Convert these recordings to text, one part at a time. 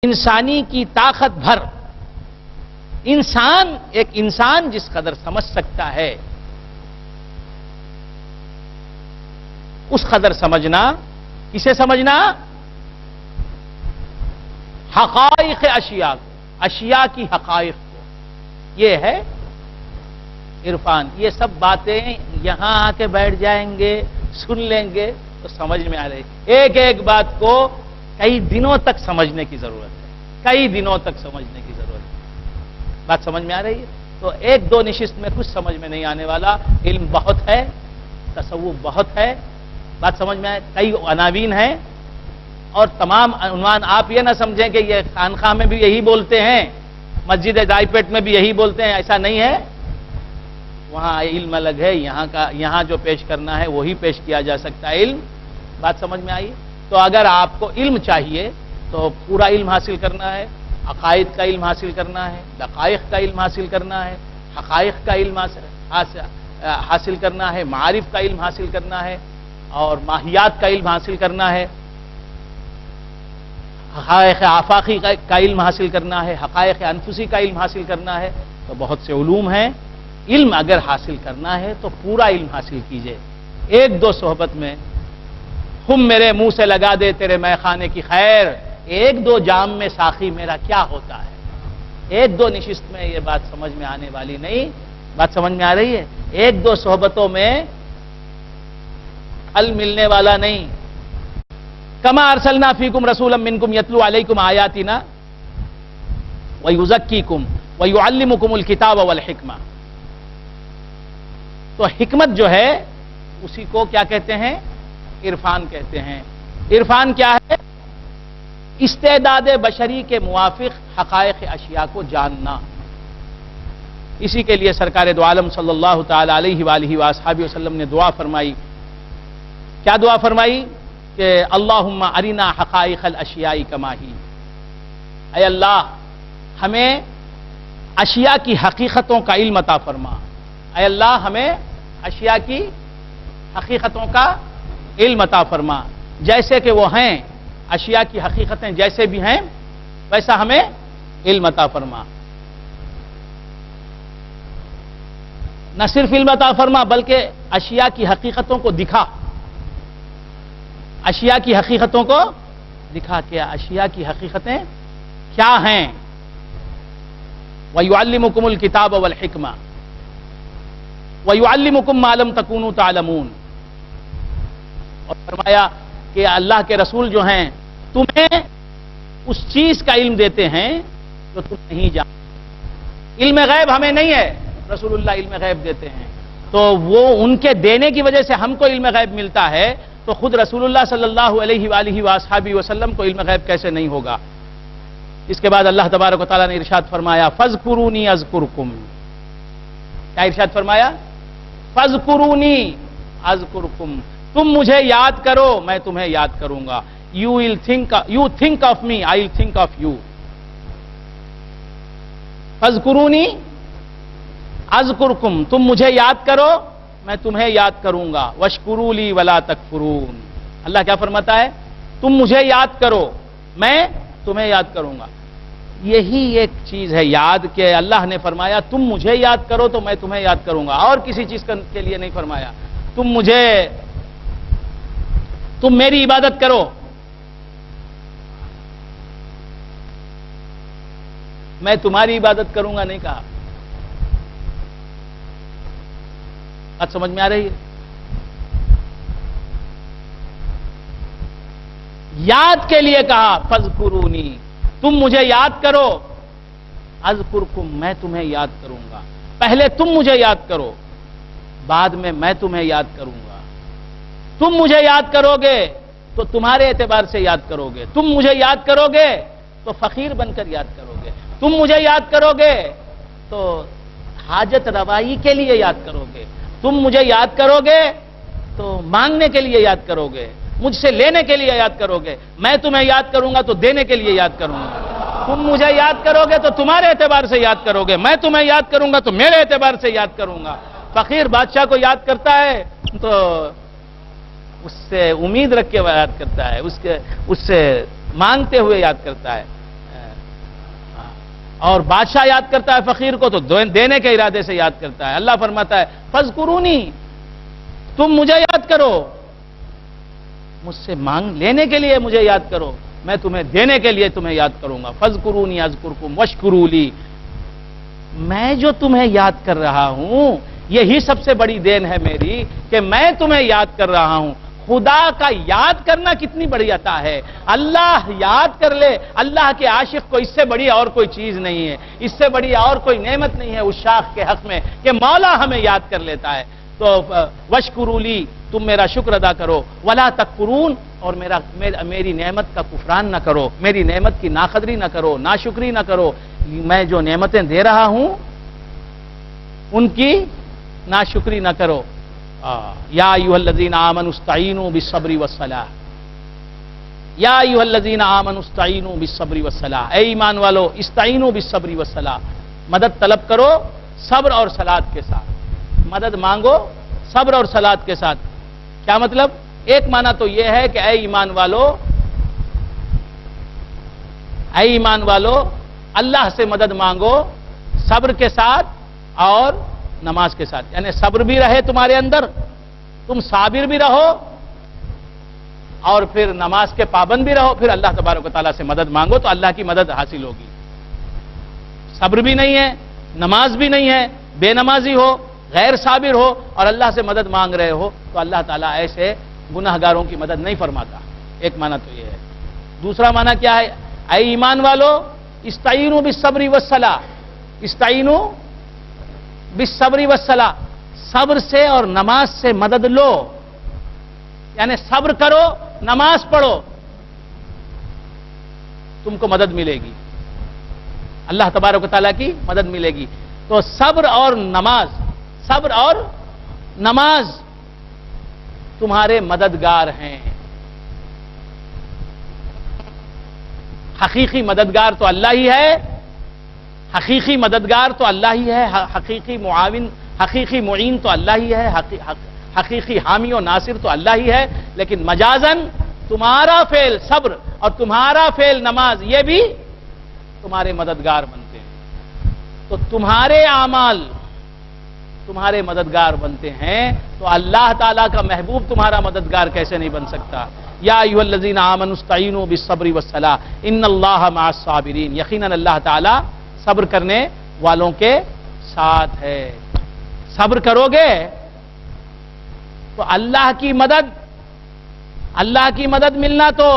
انسانی کی طاقت بھر ایک انسان جس قدر سمجھ سکتا ہے اس قدر سمجھنا، کسے سمجھنا؟ حقائق اشیاء کی حقائق کو، یہ ہے عرفان۔ یہ سب باتیں یہاں آ کے بیٹھ جائیں گے، سن لیں گے تو سمجھ میں آ رہی۔ ایک ایک بات کو کئی دنوں تک سمجھنے کی ضرورت ہے، کئی دنوں تک سمجھنے کی ضرورت ہے۔ بات سمجھ میں آ رہی ہے؟ تو ایک دو نشست میں کچھ سمجھ میں نہیں آنے والا۔ علم بہت ہے، تصوف بہت ہے، بات سمجھ میں آئے، کئی عناوین ہیں، اور تمام عنوان آپ یہ نہ سمجھیں کہ یہ خانقاہ میں بھی یہی بولتے ہیں، مسجد رائے پیٹ میں بھی یہی بولتے ہیں، ایسا نہیں ہے۔ وہاں علم الگ ہے، یہاں جو پیش کرنا ہے وہی پیش کیا جا سکتا ہے علم۔ بات سمجھ میں آئی؟ تو اگر آپ کو علم چاہیے تو پورا علم حاصل کرنا ہے، عقائد کا علم حاصل کرنا ہے، دقائق کا علم حاصل کرنا ہے، حقائق کا علم حاصل کرنا ہے، معارف کا علم حاصل کرنا ہے، اور ماہیات کا علم حاصل کرنا ہے، حقائق آفاقی کا علم حاصل کرنا ہے، حقائق انفسی کا علم حاصل کرنا ہے۔ تو بہت سے علوم ہیں، علم اگر حاصل کرنا ہے تو پورا علم حاصل کیجئے۔ ایک دو صحبت میں خم میرے منہ سے لگا دے تیرے مے خانے کی خیر، ایک دو جام میں ساقی میرا کیا ہوتا ہے۔ ایک دو نشست میں یہ بات سمجھ میں آنے والی نہیں۔ بات سمجھ میں آ رہی ہے؟ ایک دو صحبتوں میں حل ملنے والا نہیں۔ کما ارسلنا فیکم رسولا منکم یتلو علیکم آیاتنا ویزکیکم ویعلمکم الکتاب والحکمہ۔ تو حکمت جو ہے اسی کو کیا کہتے ہیں؟ عرفان کہتے ہیں۔ عرفان کیا ہے؟ استعداد بشری کے موافق حقائق اشیاء کو جاننا۔ اسی کے لیے سرکار دو عالم صلی اللہ تعالی علیہ وآلہ وآصحابہ وسلم نے دعا فرمائی۔ کیا دعا فرمائی؟ کہ اللہم ارنا حقائق الاشیاء کما ہی۔ اے اللہ ہمیں اشیاء کی حقیقتوں کا علم عطا فرما۔ اے اللہ ہمیں اشیاء کی حقیقتوں کا علم عطا فرما، جیسے کہ وہ ہیں، اشیاء کی حقیقتیں جیسے بھی ہیں ویسا ہمیں علم عطا فرما۔ نہ صرف علم عطا فرما بلکہ اشیاء کی حقیقتوں کو دکھا، اشیاء کی حقیقتوں کو دکھا کہ اشیاء کی حقیقتیں کیا ہیں۔ وَيُعَلِّمُكُمُ الْكِتَابَ وَالْحِكْمَةَ وَيُعَلِّمُكُم مَّا لَمْ تَكُونُوا تَعْلَمُونَ۔ اور فرمایا کہ اللہ کے رسول جو ہیں تمہیں اس چیز کا علم دیتے ہیں جو تم نہیں جانتے۔ علم غیب ہمیں نہیں ہے، رسول اللہ علم غیب دیتے ہیں، تو وہ ان کے دینے کی وجہ سے ہم کو علم غیب ملتا ہے، تو خود رسول اللہ صلی اللہ علیہ وآلہ وآصحابہ وسلم کو علم غیب کیسے نہیں ہوگا؟ اس کے بعد اللہ تبارک و تعالیٰ نے ارشاد فرمایا فَاذْكُرُونِي أَذْكُرْكُمْ۔ کیا ارشاد فرمایا؟ فَاذْكُرُونِي أَذْكُرْكُمْ، تم مجھے یاد کرو میں تمہیں یاد کروں گا۔ You think of me, I'll think of you۔ فَاذْكُرُونِي أَذْكُرْكُمْ، تم مجھے یاد کرو میں تمہیں یاد کروں گا۔ وَاشْكُرُوا لِي وَلَا تَكْفُرُونَ۔ اللہ کیا فرماتا ہے؟ تم مجھے یاد کرو میں تمہیں یاد کروں گا۔ یہی ایک چیز ہے یاد، کہ اللہ نے فرمایا تم مجھے یاد کرو تو میں تمہیں یاد کروں گا، اور کسی چیز کے لیے نہیں فرمایا۔ تم میری عبادت کرو، میں تمہاری عبادت کروں گا نہیں کہا۔ بات سمجھ میں آ رہی ہے؟ یاد کے لیے کہا فَاذْكُرُونِي، تم مجھے یاد کرو، اذکرکم، میں تمہیں یاد کروں گا۔ پہلے تم مجھے یاد کرو، بعد میں تمہیں یاد کروں گا۔ تم مجھے یاد کرو گے تو تمہارے اعتبار سے یاد کرو گے، تم مجھے یاد کرو گے تو فقیر بن کر یاد کرو گے، تم مجھے یاد کرو گے تو حاجت روائی کے لیے یاد کرو گے، تم مجھے یاد کرو گے تو مانگنے کے لیے یاد کرو گے، مجھ سے لینے کے لیے یاد کرو گے، میں تمہیں یاد کروں گا تو دینے کے لیے یاد کروں گا۔ تم مجھے یاد کرو گے تو تمہارے اعتبار سے یاد کرو گے، میں تمہیں یاد کروں گا تو میرے اعتبار سے یاد کروں گا۔ فقیر بادشاہ کو یاد کرتا ہے تو اس سے امید رکھ کے یاد کرتا ہے، اس سے مانگتے ہوئے یاد کرتا ہے۔ اور بادشاہ یاد کرتا ہے فقیر کو تو دینے کے ارادے سے یاد کرتا ہے. اللہ فرماتا ہے فاذکرونی، تم مجھے یاد کرو، مجھ سے مانگ لینے کے لیے مجھے یاد کرو، میں تمہیں دینے کے لیے تمہیں یاد کروں گا. فاذکرونی اذکرکم واشکروا لی، میں جو تمہیں یاد کر رہا ہوں یہی سب سے بڑی دین ہے میری کہ میں تمہیں یاد کر رہا ہوں. خدا کا یاد کرنا کتنی بڑی عطا ہے. اللہ یاد کر لے، اللہ کے عاشق کو اس سے بڑی اور کوئی چیز نہیں ہے، اس سے بڑی اور کوئی نعمت نہیں ہے اس شاخ کے حق میں کہ مولا ہمیں یاد کر لیتا ہے. تو واشکروا لی، تم میرا شکر ادا کرو، ولا تکفرون، اور میری نعمت کا کفران نہ کرو، میری نعمت کی ناقدری نہ کرو، ناشکری نہ کرو. میں جو نعمتیں دے رہا ہوں ان کی ناشکری نہ کرو. یا ایھا الذین آمنوا استعینوا بالصبر والصلاۃ، یا ایھا الذین آمنوا استعینوا بالصبر والصلاۃ، اے ایمان والو استعینوا بالصبر والصلاۃ، مدد طلب کرو صبر اور صلاۃ کے ساتھ. مدد مانگو صبر اور صلاۃ کے ساتھ. کیا مطلب؟ ایک معنی تو یہ ہے کہ اے ایمان والو اللہ سے مدد مانگو صبر کے ساتھ اور نماز کے ساتھ. یعنی صبر بھی رہے تمہارے اندر، تم صابر بھی رہو اور پھر نماز کے پابند بھی رہو. پھر اللہ تبارک و تعالیٰ سے مدد مانگو تو اللہ کی مدد حاصل ہوگی. صبر بھی نہیں ہے، نماز بھی نہیں ہے، بے نمازی ہو، غیر صابر ہو اور اللہ سے مدد مانگ رہے ہو تو اللہ تعالیٰ ایسے گناہگاروں کی مدد نہیں فرماتا. ایک معنی تو یہ ہے. دوسرا معنی کیا ہے؟ اے ایمان والو استعینوا بالصبر والصلاۃ، استعینوا بالصبر والصلاۃ، صبر سے اور نماز سے مدد لو. یعنی صبر کرو، نماز پڑھو، تم کو مدد ملے گی، اللہ تبارک و تعالیٰ کی مدد ملے گی. تو صبر اور نماز تمہارے مددگار ہیں. حقیقی مددگار تو اللہ ہی ہے، حقیقی مددگار تو اللہ ہی ہے، حقیقی معاون، حقیقی معین تو اللہ ہی ہے، حقیقی حامی و ناصر تو اللہ ہی ہے. لیکن مجازن تمہارا فعل صبر اور تمہارا فعل نماز یہ بھی تمہارے مددگار بنتے ہیں. تو تمہارے اعمال تمہارے مددگار بنتے ہیں تو اللہ تعالیٰ کا محبوب تمہارا مددگار کیسے نہیں بن سکتا؟ یا ایھا الذین آمنوا استعینوا بالصبر والصلاۃ ان اللہ مع الصابرین، یقیناً اللہ تعالیٰ صبر کرنے والوں کے ساتھ ہے. صبر کرو گے تو اللہ کی مدد ملنا تو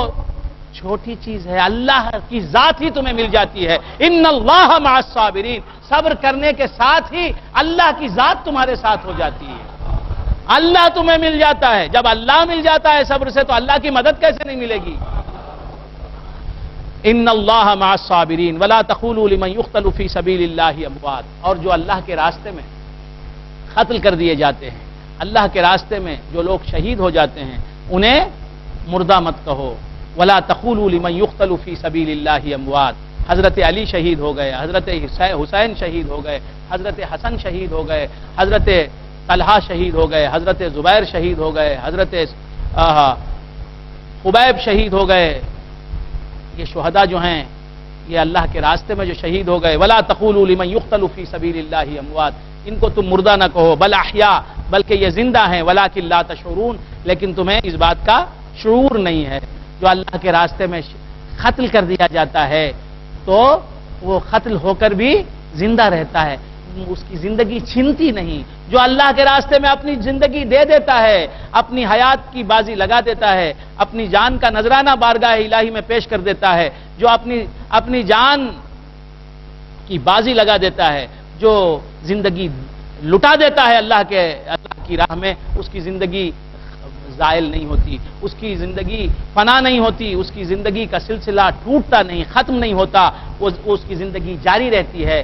چھوٹی چیز ہے، اللہ کی ذات ہی تمہیں مل جاتی ہے. ان اللہ مع الصابرین، صبر کرنے کے ساتھ ہی اللہ کی ذات تمہارے ساتھ ہو جاتی ہے. اللہ تمہیں مل جاتا ہے. جب اللہ مل جاتا ہے صبر سے تو اللہ کی مدد کیسے نہیں ملے گی؟ ان اللہ مع الصابرین ولا تقولوا لمن يقتل في سبيل الله اموات، اور جو اللہ کے راستے میں قتل کر دیے جاتے ہیں، اللہ کے راستے میں جو لوگ شہید ہو جاتے ہیں انہیں مردہ مت کہو. ولا تقولوا لمن يقتل في سبيل الله اموات، حضرت علی شہید ہو گئے، حضرت حسین شہید ہو گئے، حضرت حسن شہید ہو گئے، حضرت طلحہ شہید ہو گئے، حضرت زبیر شہید ہو گئے، حضرت خبیب شہید ہو گئے. یہ شہداء جو ہیں یہ اللہ کے راستے میں جو شہید ہو گئے. ولا تقولوا لمن يقتل في سبيل الله اموات، ان کو تم مردہ نہ کہو، بل احیاء، بلکہ یہ زندہ ہیں، ولکن لا تشعرون، لیکن تمہیں اس بات کا شعور نہیں ہے. جو اللہ کے راستے میں قتل کر دیا جاتا ہے تو وہ قتل ہو کر بھی زندہ رہتا ہے، اس کی زندگی چھنتی نہیں. جو اللہ کے راستے میں اپنی زندگی دے دیتا ہے، اپنی حیات کی بازی لگا دیتا ہے، اپنی جان کا نذرانہ بارگاہ الہی میں پیش کر دیتا ہے، جو اپنی جان کی بازی لگا دیتا ہے، جو زندگی لٹا دیتا ہے اللہ کی راہ میں، اس کی زندگی زائل نہیں ہوتی، اس کی زندگی فنا نہیں ہوتی، اس کی زندگی کا سلسلہ ٹوٹتا نہیں، ختم نہیں ہوتا، اس کی زندگی جاری رہتی ہے.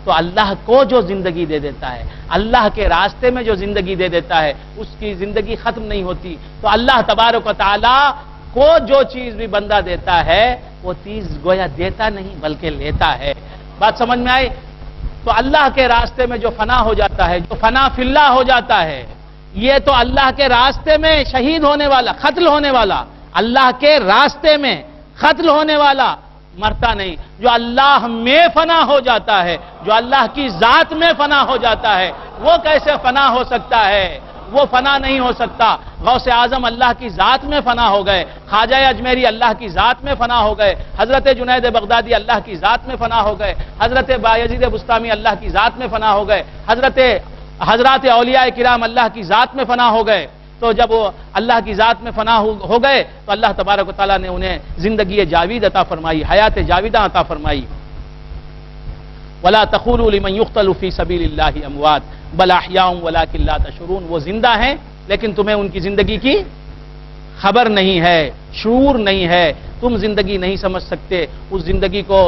تو اللہ کو جو زندگی دے دیتا ہے، اللہ کے راستے میں جو زندگی دے دیتا ہے، اس کی زندگی ختم نہیں ہوتی. تو اللہ تبارک و تعالی کو جو چیز بھی بندہ دیتا ہے وہ چیز گویا دیتا نہیں بلکہ لیتا ہے. بات سمجھ میں آئی؟ تو اللہ کے راستے میں جو فنا ہو جاتا ہے، جو فنا فی اللہ ہو جاتا ہے، یہ تو اللہ کے راستے میں شہید ہونے والا، قتل ہونے والا، اللہ کے راستے میں قتل ہونے والا مرتا نہیں. جو اللہ میں فنا ہو جاتا ہے، جو اللہ کی ذات میں فنا ہو جاتا ہے، وہ کیسے فنا ہو سکتا ہے؟ وہ فنا نہیں ہو سکتا. غوث اعظم اللہ کی ذات میں فنا ہو گئے، خواجہ اجمیری اللہ کی ذات میں فنا ہو گئے، حضرت جنید بغدادی اللہ کی ذات میں فنا ہو گئے، حضرت بایزید بستامی اللہ کی ذات میں فنا ہو گئے، حضرات اولیاء کرام اللہ کی ذات میں فنا ہو گئے. تو جب وہ اللہ کی ذات میں فنا ہو گئے تو اللہ تبارک و تعالیٰ نے انہیں زندگی جاوید عطا فرمائی، حیات جاویدہ عطا فرمائی. وَلَا تَقُولُوا لِمَنْ يُقْتَلُ فِي سَبِيلِ اللَّهِ أَمْوَاتٌ بَلْ أَحْيَاءٌ وَلَٰكِن لَّا تَشْعُرُونَ. وہ زندہ ہیں لیکن تمہیں ان کی زندگی کی خبر نہیں ہے، شعور نہیں ہے، تم زندگی نہیں سمجھ سکتے. اس زندگی کو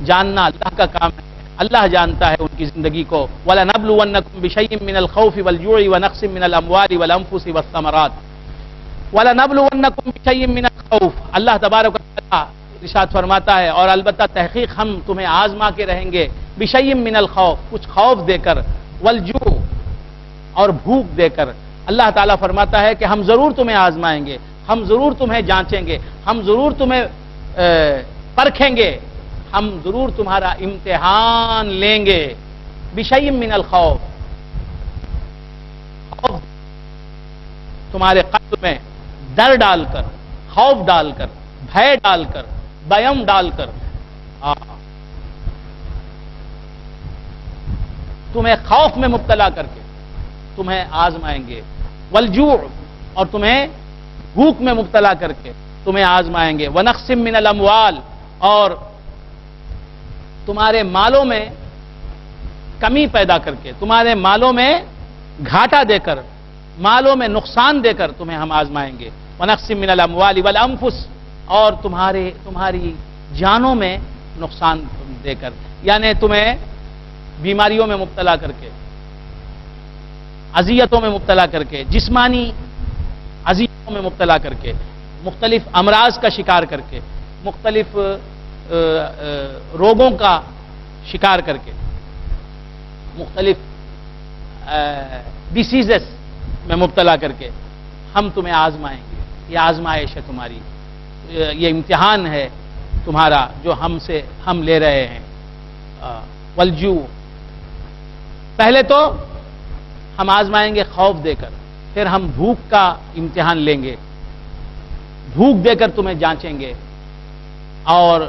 جاننا اللہ کا کام ہے، اللہ جانتا ہے ان کی زندگی کو. وَلَنَبْلُوَنَّكُمْ بِشَيْءٍ مِّنَ الْخَوْفِ وَالْجُوعِ وَنَقْصٍ مِّنَ الْأَمْوَالِ وَالْأَنفُسِ وَالثَّمَرَاتِ. وَلَنَبْلُوَنَّكُمْ بِشَيْءٍ مِّنَ الْخَوْفِ. اللہ تبارک و تعالیٰ ارشاد فرماتا ہے اور البتہ تحقیق ہم تمہیں آزما کے رہیں گے. بِشَيْءٍ مِّنَ الْخَوْفِ، کچھ خوف دے کر، وَالْجُوعِ اور بھوک دے کر. اللہ تعالیٰ فرماتا ہے کہ ہم ضرور تمہیں آزمائیں گے، ہم ضرور تمہیں جانچیں گے، ہم ضرور تمہیں پرکھیں گے، ہم ضرور تمہارا امتحان لیں گے. بِشَيْءٍ مِّنَ الْخَوْفِ، خوف تمہارے قلب میں ڈر ڈال کر، خوف ڈال کر، بھے ڈال کر، بیم ڈال کر تمہیں خوف میں مبتلا کر کے تمہیں آزمائیں گے. والجوع، اور تمہیں بھوک میں مبتلا کر کے تمہیں آزمائیں گے. ونقص من الاموال، اور تمہارے مالوں میں کمی پیدا کر کے، تمہارے مالوں میں گھاٹا دے کر، مالوں میں نقصان دے کر تمہیں ہم آزمائیں گے. ونقص من الاموال والانفس، اور تمہاری جانوں میں نقصان دے کر، یعنی تمہیں بیماریوں میں مبتلا کر کے، اذیتوں میں مبتلا کر کے، جسمانی اذیتوں میں مبتلا کر کے، مختلف امراض کا شکار کر کے، مختلف روگوں کا شکار کر کے، مختلف ڈیسیزز میں مبتلا کر کے ہم تمہیں آزمائیں گے. یہ آزمائش ہے تمہاری، یہ امتحان ہے تمہارا جو ہم لے رہے ہیں. والجوع، پہلے تو ہم آزمائیں گے خوف دے کر، پھر ہم بھوک کا امتحان لیں گے، بھوک دے کر تمہیں جانچیں گے، اور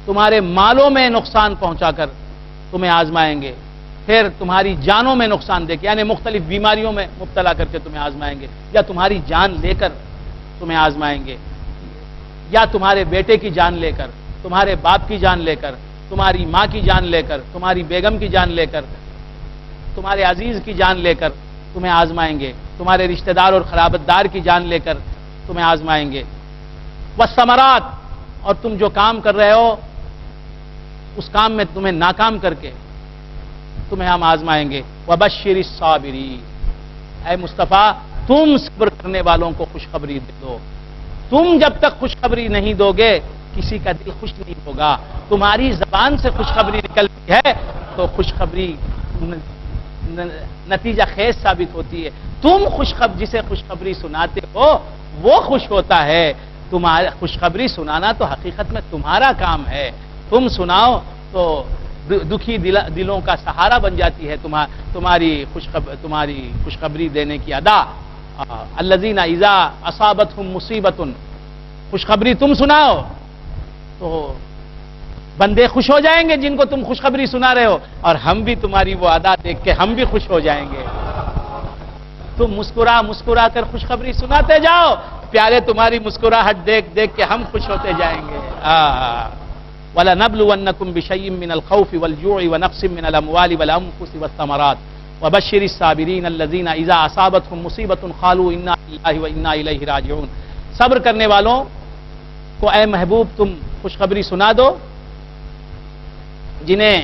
تمہارے مالوں میں نقصان پہنچا کر تمہیں آزمائیں گے، پھر تمہاری جانوں میں نقصان دے کے، یعنی مختلف بیماریوں میں مبتلا کر کے تمہیں آزمائیں گے، یا تمہاری جان لے کر تمہیں آزمائیں گے، یا تمہارے بیٹے کی جان لے کر، تمہارے باپ کی جان لے کر، تمہاری ماں کی جان لے کر، تمہاری بیگم کی جان لے کر، تمہارے عزیز کی جان لے کر تمہیں آزمائیں گے، تمہارے رشتہ دار اور قرابت دار کی جان لے کر تمہیں آزمائیں گے. والثمرات، اور تم جو کام کر رہے ہو اس کام میں تمہیں ناکام کر کے تمہیں ہم آزمائیں گے. وبشر الصابرین، اے مصطفیٰ تم صبر کرنے والوں کو خوشخبری دے دو. تم جب تک خوشخبری نہیں دو گے کسی کا دل خوش نہیں ہوگا. تمہاری زبان سے خوشخبری نکلتی ہے تو خوشخبری نتیجہ خیز ثابت ہوتی ہے. تم جسے خوشخبری سناتے ہو وہ خوش ہوتا ہے. تمہارا خوشخبری سنانا تو حقیقت میں تمہارا کام ہے. تم سناؤ تو دکھی دلوں کا سہارا بن جاتی ہے تمہاری خوشخبری دینے کی ادا. الذین اذا اصابتہم مصیبۃ، خوشخبری تم سناؤ تو بندے خوش ہو جائیں گے جن کو تم خوشخبری سنا رہے ہو، اور ہم بھی تمہاری وہ ادا دیکھ کے ہم بھی خوش ہو جائیں گے. تم مسکرا کر خوشخبری سناتے جاؤ، پیارے تمہاری مسکراہٹ دیکھ کے ہم خوش ہوتے جائیں گے. وَلَنَبْلُوَنَّكُمْ بِشَيْءٍ مِّنَ الْخَوْفِ وَالْجُوعِ وَنَقْصٍ مِّنَ الْأَمْوَالِ وَالْأَنفُسِ وَالثَّمَرَاتِ وَبَشِّرِ الصَّابِرِينَ الَّذِينَ إِذَا أَصَابَتْهُم مُّصِيبَةٌ قَالُوا إِنَّا لِلَّهِ وَإِنَّا إِلَيْهِ رَاجِعُونَ. صبر کرنے والوں کو اے محبوب تم خوشخبری سنا دو، جنہیں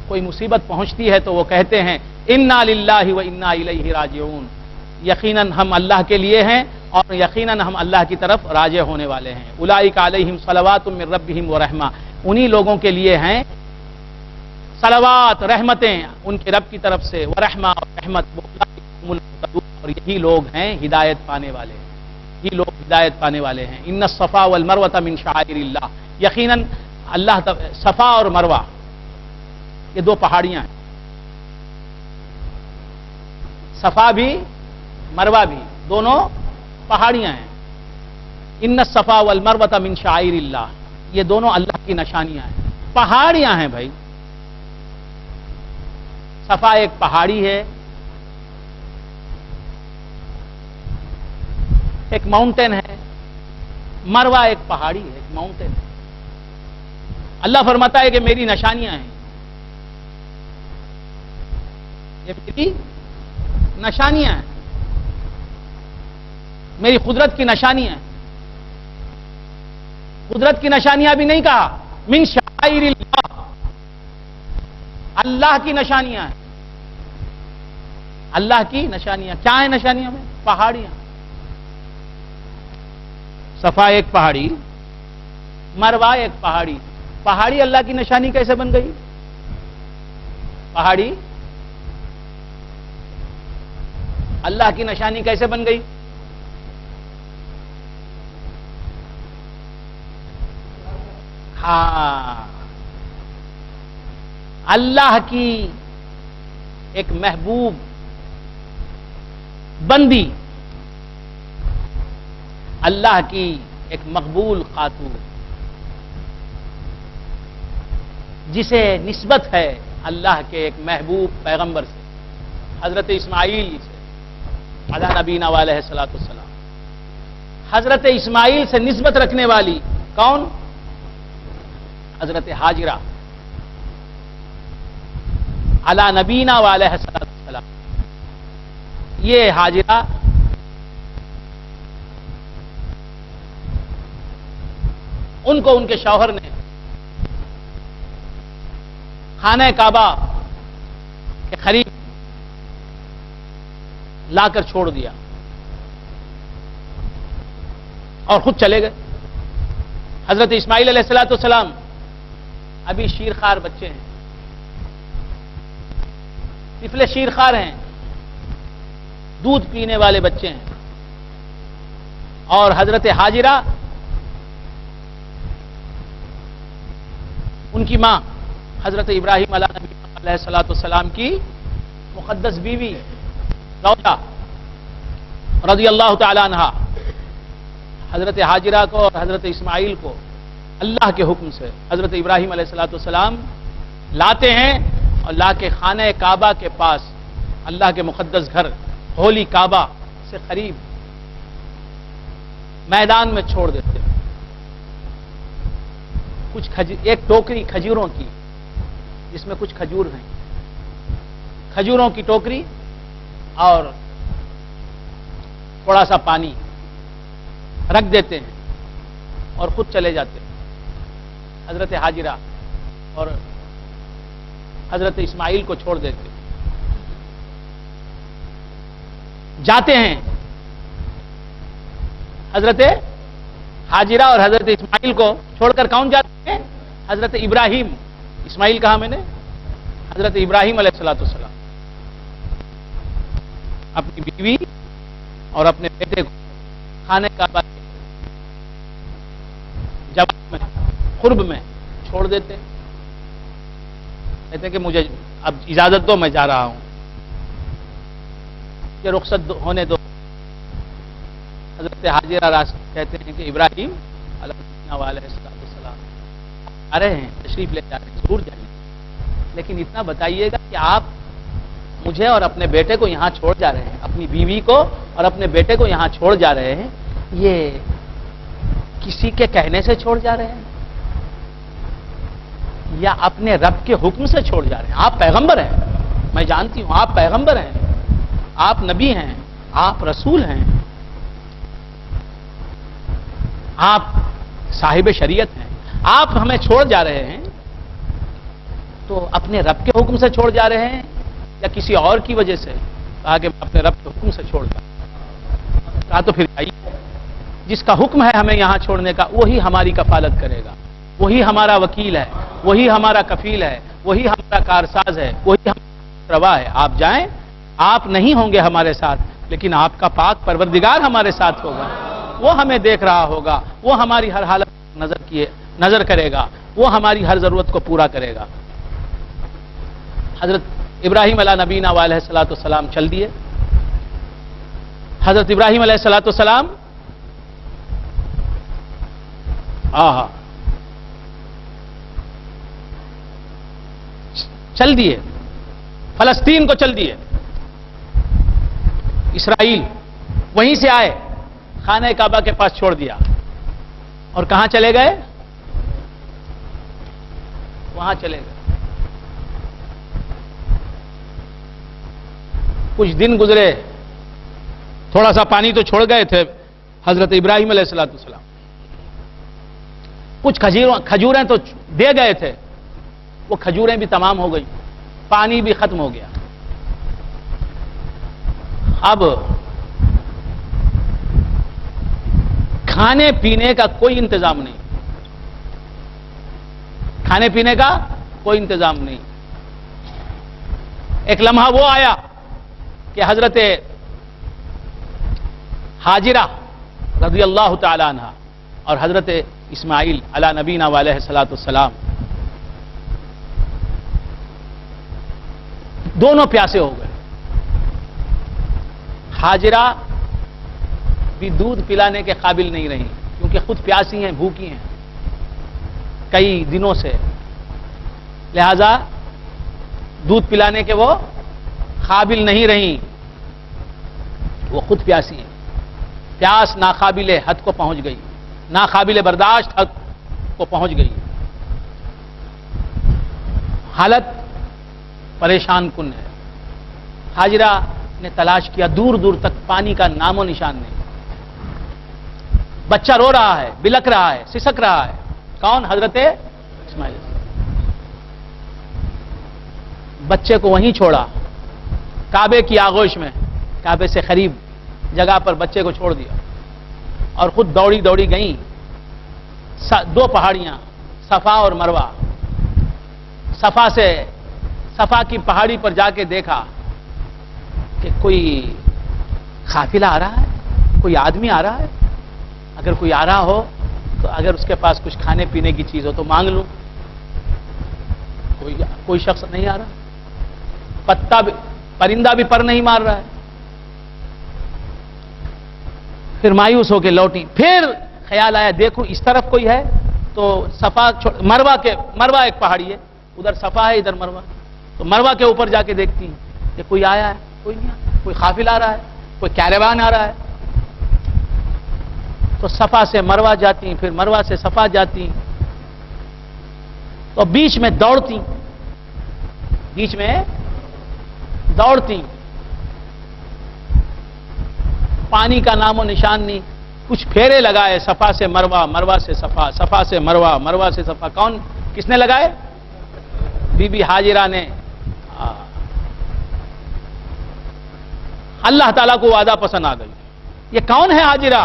کوئی مصیبت پہنچتی ہے تو وہ کہتے ہیں انا للہ و انا الیہ راجعون، یقیناً ہم اللہ کے لیے ہیں اور یقیناً ہم اللہ کی طرف راجع ہونے والے ہیں. اولئک علیہم صلوات من ربہم ورحمہ، انہی لوگوں کے لیے ہیں صلوات، رحمتیں ان کے رب کی طرف سے، ورحمہ اور رحمت، اور یہی لوگ ہیں ہدایت پانے والے، یہ لوگ ہدایت پانے والے ہیں. ان الصفا والمروہ من شعائر اللہ، یقیناً صفا اور مروہ یہ دو پہاڑیاں ہیں. صفا بھی مروہ بھی دونوں پہاڑیاں ہیں. ان الصفا والمروہ من شعائر اللہ، یہ دونوں اللہ کی نشانیاں ہیں، پہاڑیاں ہیں بھائی. صفا ایک پہاڑی ہے، ایک ماؤنٹین ہے. مروہ ایک پہاڑی ہے، ایک ماؤنٹین ہے. اللہ فرماتا ہے کہ میری نشانیاں ہیں، یہ میری نشانیاں ہیں، میری قدرت کی نشانیاں ہیں. قدرت کی نشانیاں بھی نہیں کہا، من شعائر اللہ، اللہ کی نشانیاں ہیں. اللہ کی نشانیاں کیا ہیں؟ نشانیاں میں پہاڑیاں. صفا ایک پہاڑی، مروہ ایک پہاڑی. پہاڑی اللہ کی نشانی کیسے بن گئی؟ پہاڑی اللہ کی نشانی کیسے بن گئی؟ ہاں، اللہ کی ایک محبوب بندی، اللہ کی ایک مقبول خاتون، جسے نسبت ہے اللہ کے ایک محبوب پیغمبر سے، حضرت اسماعیل سے، علی نبینا علیہ الصلوۃ والسلام. حضرت اسماعیل سے نسبت رکھنے والی کون؟ حضرت ہاجرہ علی نبینا علیہ الصلوۃ والسلام. یہ ہاجرہ ان کو ان کے شوہر نے خانہ کعبہ کے قریب لا کر چھوڑ دیا اور خود چلے گئے. حضرت اسماعیل علیہ الصلوۃ والسلام ابھی شیرخوار بچے ہیں، طفل شیرخوار ہیں، دودھ پینے والے بچے ہیں. اور حضرت ہاجرہ ان کی ماں حضرت ابراہیم علیہ الصلوۃ والسلام کی مقدس بیوی روضہ رضی اللہ تعالی عنہا حضرت ہاجرہ کو اور حضرت اسماعیل کو اللہ کے حکم سے حضرت ابراہیم علیہ الصلوۃ والسلام لاتے ہیں اور لا کے خانہ کعبہ کے پاس اللہ کے مقدس گھر ہولی کعبہ سے قریب میدان میں چھوڑ دیتے ہیں. ایک ٹوکری کھجوروں کی جس میں کچھ کھجور ہیں، کھجوروں کی ٹوکری اور تھوڑا سا پانی رکھ دیتے ہیں اور خود چلے جاتے ہیں. حضرت ہاجرہ اور حضرت اسماعیل کو چھوڑ دیتے ہیں. جاتے ہیں حضرت ہاجرہ اور حضرت اسماعیل کو چھوڑ کر کون جاتے ہیں؟ حضرت ابراہیم. اسماعیل کہا میں نے؟ حضرت ابراہیم علیہ الصلوۃ والسلام اپنی بیوی اور اپنے بیٹے کو خانہ کعبہ کے جواب میں قرب میں چھوڑ دیتے. کہتے ہیں کہ مجھے اب اجازت دو، میں جا رہا ہوں، یہ رخصت ہونے دو. حضرت ہاجرہ راست کہتے ہیں کہ ابراہیم علیہ السلام آ رہے ہیں، تشریف لے جا رہے ہیں، ضرور جائیں، لیکن اتنا بتائیے گا کہ آپ مجھے اور اپنے بیٹے کو یہاں چھوڑ جا رہے ہیں، اپنی بیوی کو اور اپنے بیٹے کو یہاں چھوڑ جا رہے ہیں، یہ کسی کے کہنے سے چھوڑ جا رہے ہیں یا اپنے رب کے حکم سے چھوڑ جا رہے ہیں؟ آپ پیغمبر ہیں، میں جانتی ہوں آپ پیغمبر ہیں، آپ نبی ہیں، آپ رسول ہیں، آپ صاحب شریعت ہیں، آپ ہمیں چھوڑ جا رہے ہیں تو اپنے رب کے حکم سے چھوڑ جا رہے ہیں یا کسی اور کی وجہ سے؟ کہا کہ میں اپنے رب کے حکم سے چھوڑ جا. کہا تو پھر آئیے، جس کا حکم ہے ہمیں یہاں چھوڑنے کا وہی ہماری کفالت کرے گا، وہی ہمارا وکیل ہے، وہی ہمارا کفیل ہے، وہی ہمارا کارساز ہے، وہی ہمارا روا ہے. آپ جائیں، آپ نہیں ہوں گے ہمارے ساتھ لیکن آپ کا پاک پروردگار ہمارے ساتھ ہوگا، وہ ہمیں دیکھ رہا ہوگا، وہ ہماری ہر حالت نظر کرے گا، وہ ہماری ہر ضرورت کو پورا کرے گا۔ حضرت ابراہیم علیہ نبینا علیہ الصلوۃ والسلام چل دیے۔ حضرت ابراہیم علیہ الصلوۃ والسلام چل دیے، فلسطین کو چل دیے، اسرائیل وہیں سے آئے، خانہ کعبہ کے پاس چھوڑ دیا، اور کہاں چلے گئے؟ وہاں چلے گئے۔ کچھ دن گزرے، تھوڑا سا پانی تو چھوڑ گئے تھے حضرت ابراہیم علیہ الصلوۃ والسلام، کچھ کھجوریں تو دے گئے تھے، وہ کھجوریں بھی تمام ہو گئی، پانی بھی ختم ہو گیا۔ اب کھانے پینے کا کوئی انتظام نہیں، کھانے پینے کا کوئی انتظام نہیں۔ ایک لمحہ وہ آیا کہ حضرت حاجرہ رضی اللہ تعالی عنہ اور حضرت اسماعیل علی نبینا علیہ الصلوۃ والسلام دونوں پیاسے ہو گئے۔ حاجرہ بھی دودھ پلانے کے قابل نہیں رہی، کیونکہ خود پیاسی ہیں، بھوکی ہیں کئی دنوں سے، لہذا دودھ پلانے کے وہ قابل نہیں رہیں، وہ خود پیاسی ہیں۔ پیاس ناقابل حد کو پہنچ گئی، ناقابل برداشت حد کو پہنچ گئی، حالت پریشان کن ہے۔ حاجرہ نے تلاش کیا، دور دور تک پانی کا نام و نشان نہیں۔ بچہ رو رہا ہے، بلک رہا ہے، سسک رہا ہے، کون؟ حضرت اسماعیل۔ بچے کو وہیں چھوڑا، کعبے کی آغوش میں، کعبے سے قریب جگہ پر بچے کو چھوڑ دیا، اور خود دوڑی دوڑی گئیں دو پہاڑیاں، صفا اور مروہ۔ صفا کی پہاڑی پر جا کے دیکھا کہ کوئی قافلہ آ رہا ہے، کوئی آدمی آ رہا ہے، اگر کوئی آ رہا ہو تو اگر اس کے پاس کچھ کھانے پینے کی چیز ہو تو مانگ لوں۔ کوئی شخص نہیں آ رہا، پرندہ بھی پر نہیں مار رہا ہے۔ پھر مایوس ہو کے لوٹی، پھر خیال آیا دیکھو اس طرف کوئی ہے، تو مروہ ایک پہاڑی ہے، ادھر صفا ہے ادھر مروہ، تو مروہ کے اوپر جا کے دیکھتی ہیں کہ کوئی آیا ہے، کوئی نہیں آیا، کوئی قافلہ آ رہا ہے، کوئی کیروان آ رہا ہے۔ تو صفا سے مروہ جاتی، پھر مروہ سے صفا جاتی، تو بیچ میں دوڑتی، پانی کا نام و نشان نہیں، کچھ پھیرے لگائے، صفا سے مروہ، مروہ سے صفا، صفا سے مروہ، مروہ سے صفا۔ کس نے لگائے؟ بی بی حاجرہ نے۔ اللہ تعالیٰ کو وعدہ پسند آ گئی۔ یہ کون ہے حاجرہ؟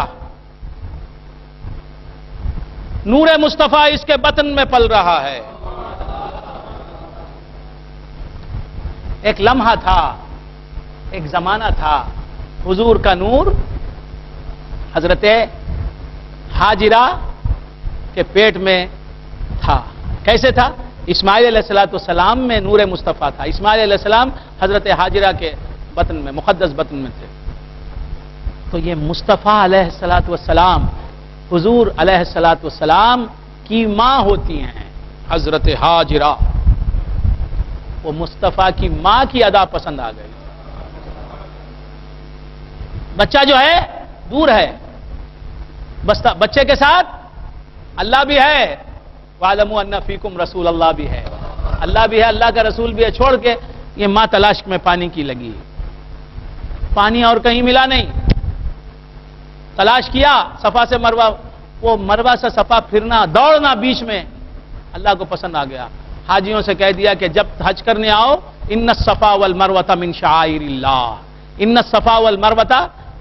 نور مصطفیٰ اس کے بطن میں پل رہا ہے۔ ایک لمحہ تھا، ایک زمانہ تھا، حضور کا نور حضرت حاجرہ کے پیٹ میں تھا۔ کیسے تھا؟ اسماعیل علیہ السلام میں نور مصطفیٰ تھا، اسماعیل علیہ السلام حضرت حاجرہ کے بطن میں، مقدس بطن میں تھے۔ تو یہ مصطفیٰ علیہ السلام، حضور علیہ السلام کی ماں ہوتی ہیں حضرت حاجرہ۔ وہ مصطفیٰ کی ماں کی ادا پسند آ گئی۔ بچہ جو ہے دور ہے، بچے کے ساتھ اللہ بھی ہے، وَاعْلَمُوا أَنَّ فِيكُمْ رَسُولَ اللَّهِ بھی ہے، اللہ بھی ہے، اللہ کا رسول بھی ہے۔ چھوڑ کے یہ ماں تلاش میں پانی کی لگی، پانی اور کہیں ملا نہیں، تلاش کیا صفا سے مروہ، وہ مروہ سے صفا پھرنا، دوڑنا بیچ میں اللہ کو پسند آ گیا۔ حاجیوں سے کہہ دیا کہ جب حج کرنے آؤ، ان الصفا والمروہ من شعائر اللہ، ان الصفا والمروہ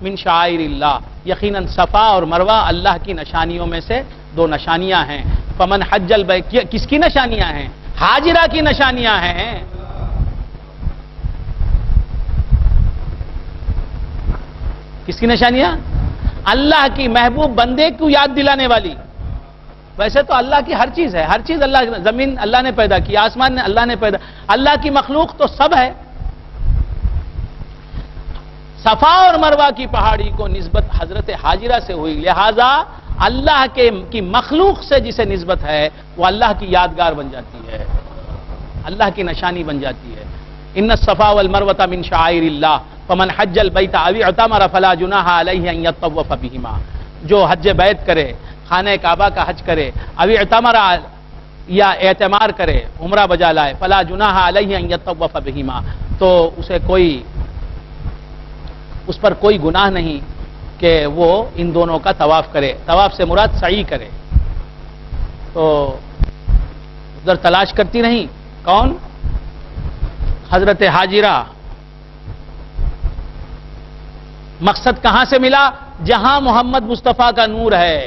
من شعائر اللہ، یقیناً صفا اور مروہ اللہ کی نشانیوں میں سے دو نشانیاں ہیں۔ فمن حج البیت، کس کی نشانیاں ہیں؟ حاجرہ کی نشانیاں ہیں۔ کس کی نشانیاں؟ اللہ کی محبوب بندے کو یاد دلانے والی، ویسے تو اللہ کی ہر چیز ہے، ہر چیز اللہ، زمین اللہ نے پیدا کی، آسمان نے اللہ نے پیدا، اللہ کی مخلوق تو سب ہے۔ صفا اور مروہ کی پہاڑی کو نسبت حضرت حاجرہ سے ہوئی، لہذا اللہ کی مخلوق سے جسے نسبت ہے وہ اللہ کی یادگار بن جاتی ہے، اللہ کی نشانی بن جاتی ہے۔ ان الصفا والمروہ من شعائر اللہ فمن حج البیت او اعتمر فلا جناح علیہ ان یطوف بہما، جو حج بیت کرے، خانہ کعبہ کا حج کرے، او اعتمر یا اعتمار کرے، عمرہ بجا لائے، فلا جناح علیہ ان یطوف بہما، تو اس پر کوئی گناہ نہیں کہ وہ ان دونوں کا طواف کرے۔ طواف سے مراد سعی کرے۔ تو ادھر تلاش کرتی نہیں کون؟ حضرت حاجرہ۔ مقصد کہاں سے ملا؟ جہاں محمد مصطفیٰ کا نور ہے،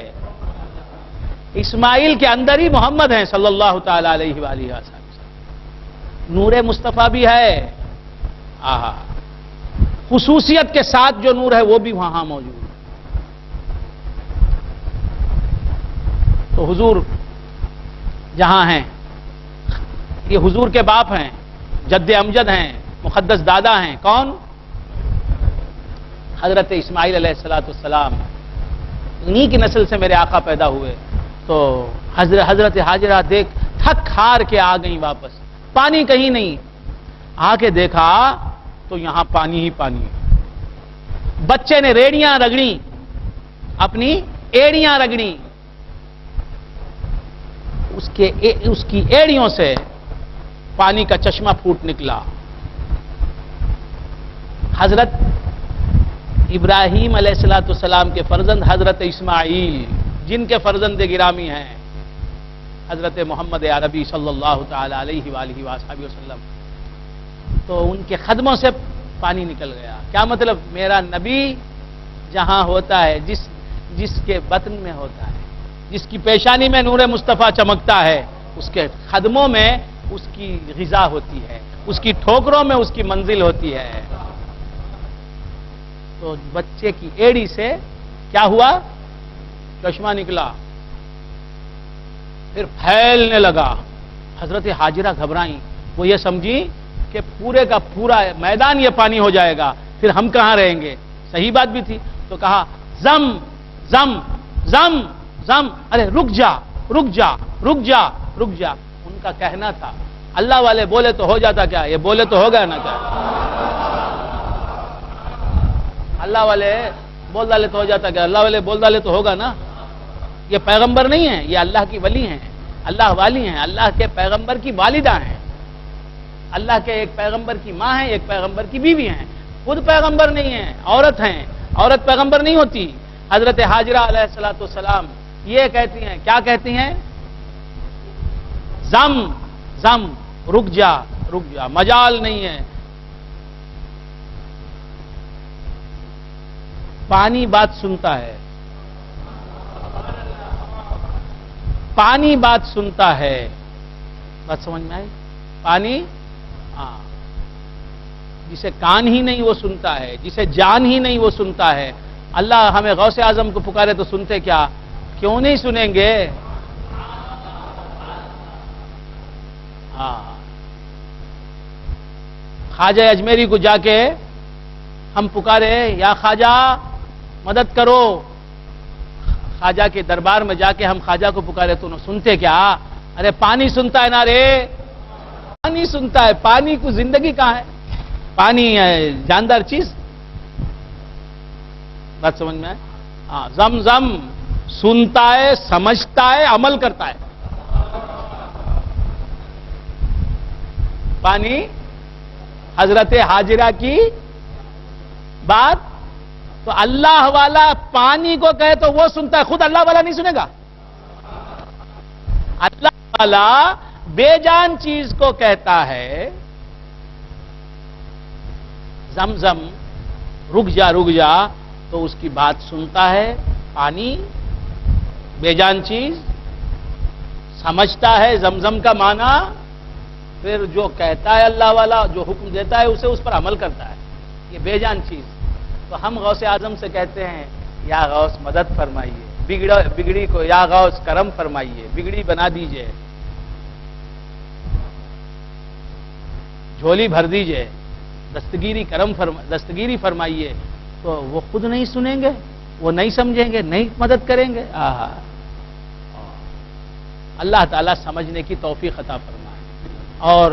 اسماعیل کے اندر ہی محمد ہیں صلی اللہ تعالی علیہ وآلہ وسلم، نور مصطفیٰ بھی ہے، آہا، خصوصیت کے ساتھ جو نور ہے وہ بھی وہاں موجود ہے۔ تو حضور جہاں ہیں، یہ حضور کے باپ ہیں، جد امجد ہیں، مقدس دادا ہیں، کون؟ حضرت اسماعیل علیہ السلام، انہی کی نسل سے میرے آقا پیدا ہوئے۔ تو حضرت حاجرہ دیکھ تھک ہار کے آ گئیں واپس، پانی کہیں نہیں، آ کے دیکھا تو یہاں پانی ہی پانی ہے۔ بچے نے ریڑیاں رگڑی، اپنی ایڑیاں رگڑی، اس کی ایڑیوں سے پانی کا چشمہ پھوٹ نکلا۔ حضرت ابراہیم علیہ السلام کے فرزند حضرت اسماعیل، جن کے فرزند گرامی ہیں حضرت محمد عربی صلی اللہ تعالی علیہ وآلہ وآلہ وسلم، تو ان کے قدموں سے پانی نکل گیا۔ کیا مطلب؟ میرا نبی جہاں ہوتا ہے، جس کے بطن میں ہوتا ہے، جس کی پیشانی میں نور مصطفیٰ چمکتا ہے، اس کے قدموں میں اس کی غذا ہوتی ہے، اس کی ٹھوکروں میں اس کی منزل ہوتی ہے۔ تو بچے کی ایڑی سے کیا ہوا؟ چشمہ نکلا، پھر پھیلنے لگا۔ حضرت حاجرہ گھبرائیں، وہ یہ سمجھی کہ پورے کا پورا میدان یہ پانی ہو جائے گا، پھر ہم کہاں رہیں گے؟ صحیح بات بھی تھی۔ تو کہا زم زم زم زم، ارے رک جا رک جا رک جا رک جا۔ ان کا کہنا تھا اللہ والے بولے تو ہو جاتا، کیا یہ بولے تو ہو گیا نا؟ کیا اللہ والے بول ڈالے تو ہو جاتا؟ کیا اللہ والے بول ڈالے تو ہوگا نا؟ یہ پیغمبر نہیں ہیں، یہ اللہ کی ولی ہیں، اللہ والی ہیں، اللہ کے پیغمبر کی والدہ ہیں، اللہ کے ایک پیغمبر کی ماں ہیں، ایک پیغمبر کی بیوی ہیں، خود پیغمبر نہیں ہیں، عورت ہیں، عورت پیغمبر نہیں ہوتی۔ حضرت حاجرہ علیہ السلام یہ کہتی ہیں، کیا کہتی ہیں؟ زم زم، رک جا رک جا، مجال نہیں ہے۔ پانی بات سنتا ہے، پانی بات سنتا ہے، بات سمجھ میں آئی؟ پانی، ہاں، جسے کان ہی نہیں وہ سنتا ہے، جسے جان ہی نہیں وہ سنتا ہے۔ اللہ ہمیں غوث اعظم کو پکارے تو سنتے کیا؟ کیوں نہیں سنیں گے؟ ہاں، خواجہ اجمیری کو جا کے ہم پکارے، یا خواجہ مدد کرو، خواجہ کے دربار میں جا کے ہم خواجہ کو پکارے تو انہوں سنتے کیا؟ ارے پانی سنتا ہے نا، رے پانی سنتا ہے۔ پانی کو زندگی کہاں ہے؟ پانی ہے جاندار چیز، بات سمجھ میں آئے؟ ہاں، زم زم سنتا ہے، سمجھتا ہے، عمل کرتا ہے۔ پانی حضرت حاجرہ کی بات، تو اللہ والا پانی کو کہے تو وہ سنتا ہے، خود اللہ والا نہیں سنے گا؟ اللہ والا بے جان چیز کو کہتا ہے زم زم، رک جا رک جا، تو اس کی بات سنتا ہے پانی، بے جان چیز سمجھتا ہے زمزم کا معنی، پھر جو کہتا ہے اللہ والا، جو حکم دیتا ہے اسے اس پر عمل کرتا ہے، یہ بے جان چیز۔ تو ہم غوث اعظم سے کہتے ہیں یا غوث مدد فرمائیے، بگڑی کو یا غوث کرم فرمائیے، بگڑی بنا دیجئے، جھولی بھر دیجئے، دستگیری فرمائیے، تو وہ خود نہیں سنیں گے، وہ نہیں سمجھیں گے، نہیں مدد کریں گے۔ اللہ تعالیٰ سمجھنے کی توفیق عطا فرمائے، اور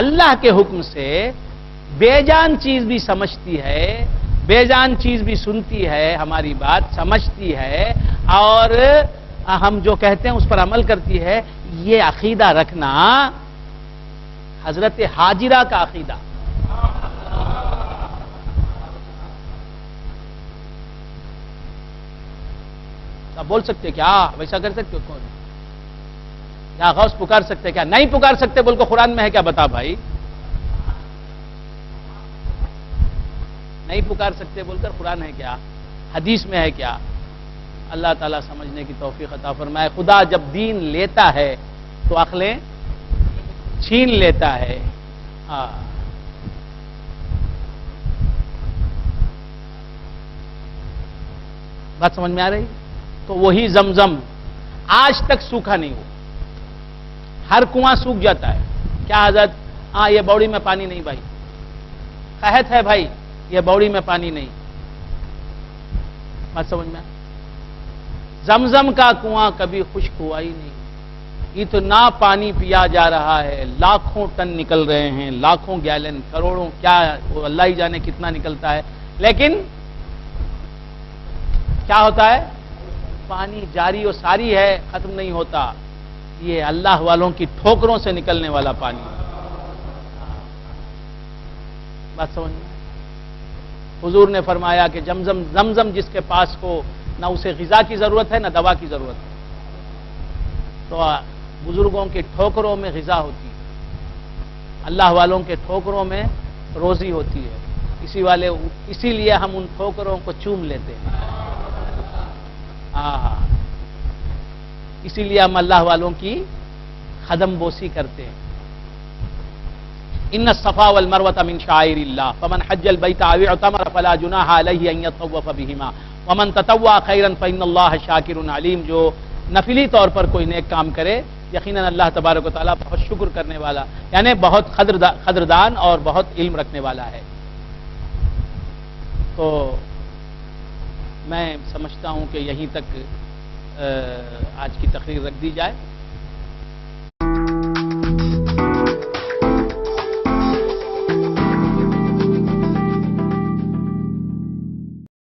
اللہ کے حکم سے بے جان چیز بھی سمجھتی ہے، بے جان چیز بھی سنتی ہے، ہماری بات سمجھتی ہے، اور ہم جو کہتے ہیں اس پر عمل کرتی ہے۔ یہ عقیدہ رکھنا حضرت حاجرہ کا عقیدہ۔ آپ بول سکتے کیا ویسا کر سکتے ہو؟ کون یا غوث پکار سکتے کیا؟ نہیں پکار سکتے بول کو قرآن میں ہے کیا؟ بتا بھائی، نہیں پکار سکتے بول کر قرآن ہے کیا؟ حدیث میں ہے کیا؟ اللہ تعالیٰ سمجھنے کی توفیق عطا فرمائے۔ خدا جب دین لیتا ہے تو عقلیں چھین لیتا ہے۔ بات سمجھ میں آ رہی؟ تو وہی زمزم آج تک سوکھا نہیں ہوا، ہر کنواں سوکھ جاتا ہے۔ کیا حضرت؟ یہ بوڑی میں پانی نہیں بھائی، قحط ہے بھائی، یہ بوڑی میں پانی نہیں۔ بات سمجھ میں؟ زمزم کا کنواں کبھی خشک ہوا ہی نہیں، اتنا پانی پیا جا رہا ہے، لاکھوں ٹن نکل رہے ہیں، لاکھوں گیلن، کروڑوں، کیا وہ اللہ ہی جانے کتنا نکلتا ہے، لیکن کیا ہوتا ہے؟ پانی جاری و ساری ہے، ختم نہیں ہوتا۔ یہ اللہ والوں کی ٹھوکروں سے نکلنے والا پانی۔ بات سمجھ میں؟ حضور نے فرمایا کہ زمزم جس کے پاس ہو، نہ اسے غذا کی ضرورت ہے نہ دوا کی ضرورت ہے، تو بزرگوں کے ٹھوکروں میں غذا ہوتی ہے، اللہ والوں کے ٹھوکروں میں روزی ہوتی ہے، اسی لیے ہم ان ٹھوکروں کو چوم لیتے ہیں۔ اسی لیے ہم اللہ والوں کی قدم بوسی کرتے ہیں۔ ان الصفا والمروۃ من شعائر اللہ فمن حج البیت او اعتمر فلا جناح علیہ ان یطوف بہما ومن تطوع خیرا فان اللہ شاکر علیم۔ جو نفلی طور پر کوئی نیک کام کرے، یقیناً اللہ تبارک و تعالیٰ بہت شکر کرنے والا، یعنی بہت قدردان اور بہت علم رکھنے والا ہے۔ تو میں سمجھتا ہوں کہ یہیں تک آج کی تقریر رکھ دی جائے۔